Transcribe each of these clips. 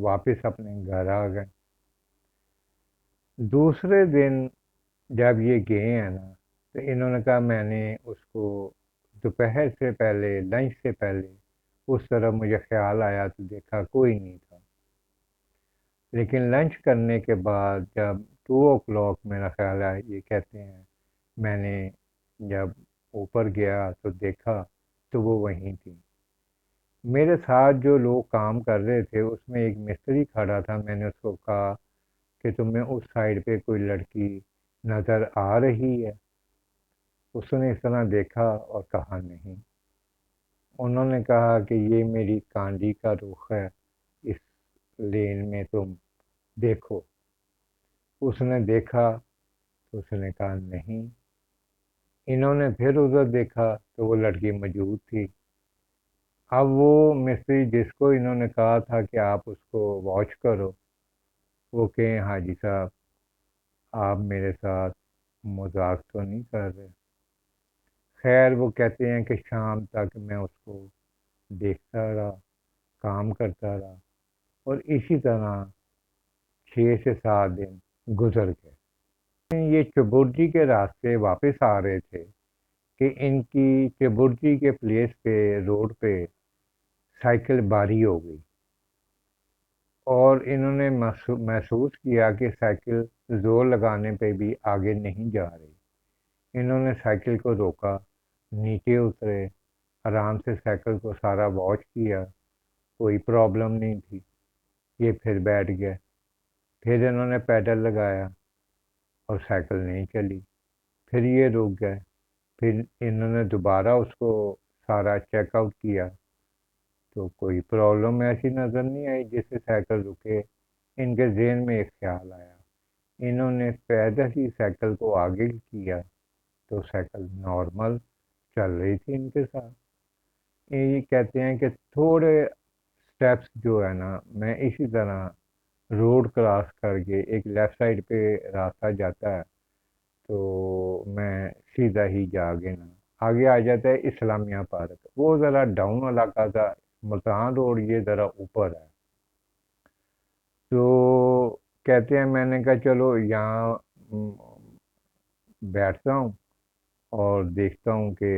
واپس اپنے گھر آ گئے۔ دوسرے دن جب یہ گئے ہیں نا تو انہوں نے کہا میں نے اس کو دوپہر سے پہلے لنچ سے پہلے اس طرح مجھے خیال آیا تو دیکھا کوئی نہیں تھا، لیکن لنچ کرنے کے بعد جب 2 o'clock میرا خیال آیا، یہ کہتے ہیں میں نے جب اوپر گیا تو دیکھا تو وہ وہیں تھی۔ میرے ساتھ جو لوگ کام کر رہے تھے اس میں ایک مستری کھڑا تھا، میں نے اس کو کہا کہ تمہیں اس سائڈ پہ کوئی لڑکی نظر آ رہی ہے؟ اس نے اس طرح دیکھا اور کہا نہیں۔ انہوں نے کہا کہ یہ میری کانڈی کا رخ ہے، اس لین میں تم دیکھو۔ اس نے دیکھا تو اس نے کہا نہیں۔ انہوں نے پھر ادھر دیکھا تو وہ لڑکی موجود تھی۔ اب وہ مستری جس کو انہوں نے کہا تھا کہ آپ اس کو واچ کرو، وہ کہیں حاجی صاحب آپ میرے ساتھ مذاق تو نہیں کر رہے؟ خیر وہ کہتے ہیں کہ شام تک میں اس کو دیکھتا رہا، کام کرتا رہا، اور اسی طرح 6 سے 7 دن گزر گئے۔ یہ چبرجی کے راستے واپس آ رہے تھے کہ ان کی چبرجی کے پلیس پہ روڈ پہ سائیکل باری ہو گئی، اور انہوں نے محسوس کیا کہ سائیکل زور لگانے پہ بھی آگے نہیں جا رہی۔ انہوں نے سائیکل کو روکا، نیچے اترے، آرام سے سائیکل کو سارا واچ کیا، کوئی پرابلم نہیں تھی۔ یہ پھر بیٹھ گئے، پھر انہوں نے پیڈل لگایا اور سائیکل نہیں چلی، پھر یہ رک گئے، پھر انہوں نے دوبارہ اس کو سارا چیک آؤٹ کیا تو کوئی پرابلم ایسی نظر نہیں آئی جس سے سائیکل رکے۔ ان کے ذہن میں ایک خیال آیا، انہوں نے پیدل ہی سائیکل کو آگے کیا تو سائیکل نارمل چل رہی تھی ان کے ساتھ۔ یہ کہتے ہیں کہ تھوڑے سٹیپس جو ہے نا میں اسی طرح روڈ کراس کر کے ایک لیفٹ سائڈ پہ راستہ جاتا ہے تو میں سیدھا ہی جا کے نا آگے آ جاتا ہے اسلامیہ پارک، وہ ذرا ڈاؤن علاقہ تھا، ملتان روڈ یہ ذرا اوپر ہے۔ تو کہتے ہیں میں نے کہا چلو یہاں بیٹھتا ہوں اور دیکھتا ہوں کہ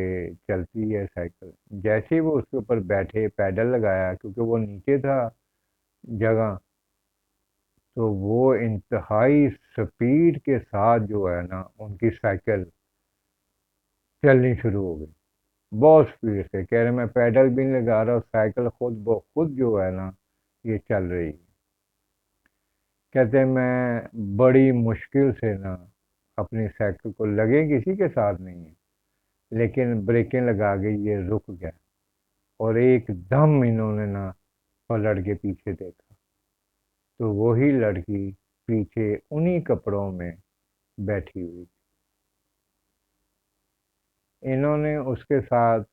چلتی ہے سائیکل۔ جیسے ہی وہ اس کے اوپر بیٹھے پیڈل لگایا کیونکہ وہ نیچے تھا جگہ، تو وہ انتہائی سپیڈ کے ساتھ جو ہے نا ان کی سائیکل چلنی شروع ہو گئی، بہت سپیڈ سے۔ کہہ رہے میں پیڈل بھی نہیں لگا رہا، سائیکل خود بخود جو ہے نا یہ چل رہی۔ کہتے ہیں میں بڑی مشکل سے نا اپنی سائیکل کو، لگے کسی کے ساتھ نہیں ہے لیکن بریکیں لگا کے یہ رک گیا، اور ایک دم انہوں نے نا پلٹ کے پیچھے دیکھا تو وہی لڑکی پیچھے انہی کپڑوں میں بیٹھی ہوئی۔ انہوں نے اس کے ساتھ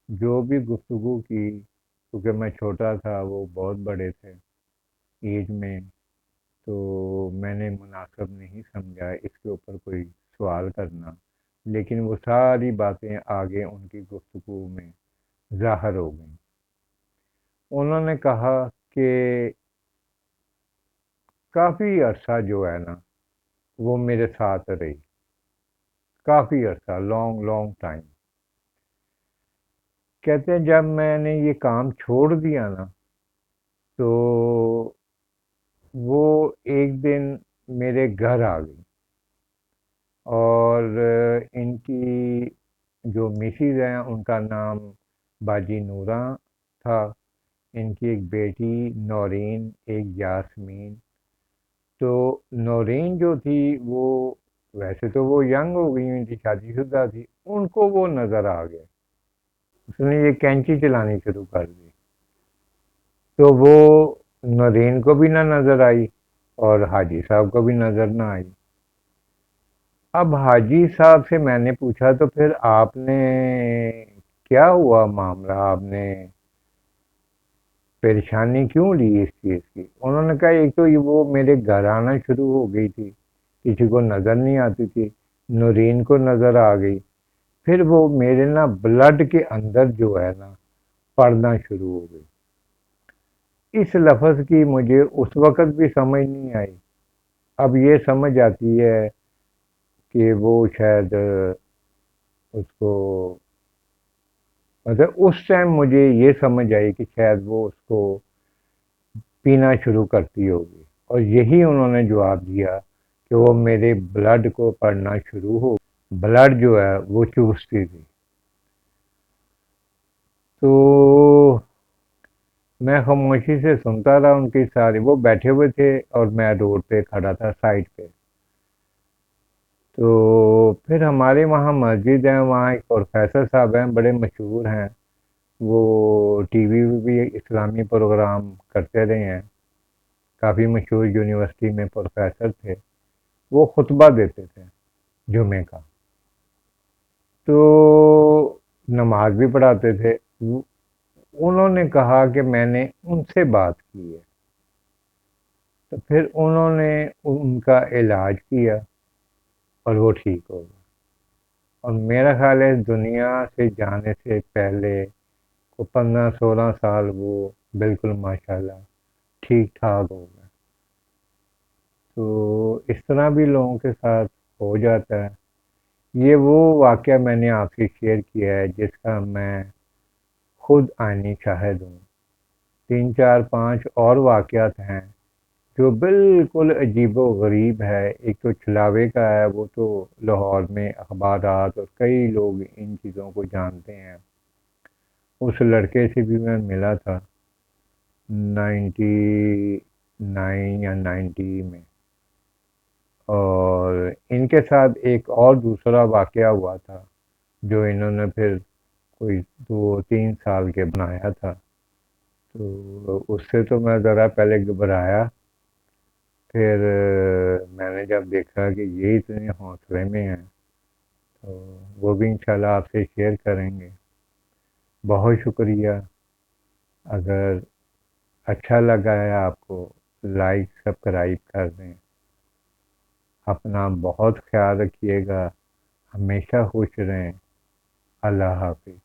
جو بھی گفتگو کی، کیونکہ میں چھوٹا تھا وہ بہت بڑے تھے ایج میں، تو میں نے مناسب نہیں سمجھا اس کے اوپر کوئی سوال کرنا، لیکن وہ ساری باتیں آگے ان کی گفتگو میں ظاہر ہو گئیں۔ انہوں نے کہا کہ کافی عرصہ جو ہے نا وہ میرے ساتھ رہی، کافی عرصہ، لانگ لانگ ٹائم۔ کہتے ہیں جب میں نے یہ کام چھوڑ دیا نا تو وہ ایک دن میرے گھر آ گئی، اور ان کی جو مسز ہیں ان کا نام باجی نورہ تھا، ان کی ایک بیٹی نورین، ایک یاسمین۔ تو نورین جو تھی وہ ویسے تو وہ ینگ ہو گئی ہوئی تھی، شادی شدہ تھی، ان کو وہ نظر آ گیا، اس نے یہ کینچی چلانی شروع کر دی، تو وہ نورین کو بھی نہ نظر آئی اور حاجی صاحب کو بھی نظر نہ آئی۔ اب حاجی صاحب سے میں نے پوچھا تو پھر آپ نے کیا ہوا معاملہ، آپ نے پریشانی کیوں لی اس چیز کی؟ انہوں نے کہا ایک تو یہ وہ میرے گھر آنا شروع ہو گئی تھی، کسی کو نظر نہیں آتی تھی، نورین کو نظر آ گئی، پھر وہ میرے نا بلڈ کے اندر جو ہے نا پڑنا شروع ہو گئی۔ اس لفظ کی مجھے اس وقت بھی سمجھ نہیں آئی، اب یہ سمجھ آتی ہے کہ وہ شاید اس کو، مطلب اس ٹائم مجھے یہ سمجھ آئی کہ شاید وہ اس کو پینا شروع کرتی ہوگی، اور یہی انہوں نے جواب دیا کہ وہ میرے بلڈ کو پڑھنا شروع ہو، بلڈ جو ہے وہ چوستی تھی۔ تو میں خاموشی سے سنتا رہا ان کی ساری، وہ بیٹھے ہوئے تھے اور میں روڈ پہ کھڑا تھا سائڈ پہ۔ تو پھر ہمارے وہاں مسجد ہے، وہاں ایک پروفیسر صاحب ہیں بڑے مشہور ہیں، وہ ٹی وی بھی اسلامی پروگرام کرتے رہے ہیں، کافی مشہور یونیورسٹی میں پروفیسر تھے، وہ خطبہ دیتے تھے جمعے کا، تو نماز بھی پڑھاتے تھے۔ انہوں نے کہا کہ میں نے ان سے بات کی ہے، تو پھر انہوں نے ان کا علاج کیا اور وہ ٹھیک ہو گیا، اور میرا خیال ہے دنیا سے جانے سے پہلے کو 15-16 سال وہ بالکل ماشاءاللہ ٹھیک ٹھاک ہو گیا۔ تو اس طرح بھی لوگوں کے ساتھ ہو جاتا ہے۔ یہ وہ واقعہ میں نے آپ سے شیئر کیا ہے جس کا میں خود عینی شاہد ہوں۔ 3 4 5 اور واقعات ہیں جو بالکل عجیب و غریب ہے۔ ایک تو چھلاوے کا ہے، وہ تو لاہور میں اخبارات اور کئی لوگ ان چیزوں کو جانتے ہیں۔ اس لڑکے سے بھی میں ملا تھا 99 یا 90 میں، اور ان کے ساتھ ایک اور دوسرا واقعہ ہوا تھا جو انہوں نے پھر کوئی 2 3 سال کے بنایا تھا۔ تو اس سے تو میں ذرا پہلے گھبرایا، پھر میں نے جب دیکھا کہ یہ اتنے حوصلے میں ہیں تو وہ بھی انشاءاللہ آپ سے شیئر کریں گے۔ بہت شکریہ۔ اگر اچھا لگا ہے آپ کو، لائک سبسکرائب کر دیں۔ اپنا بہت خیال رکھیے گا، ہمیشہ خوش رہیں۔ اللہ حافظ۔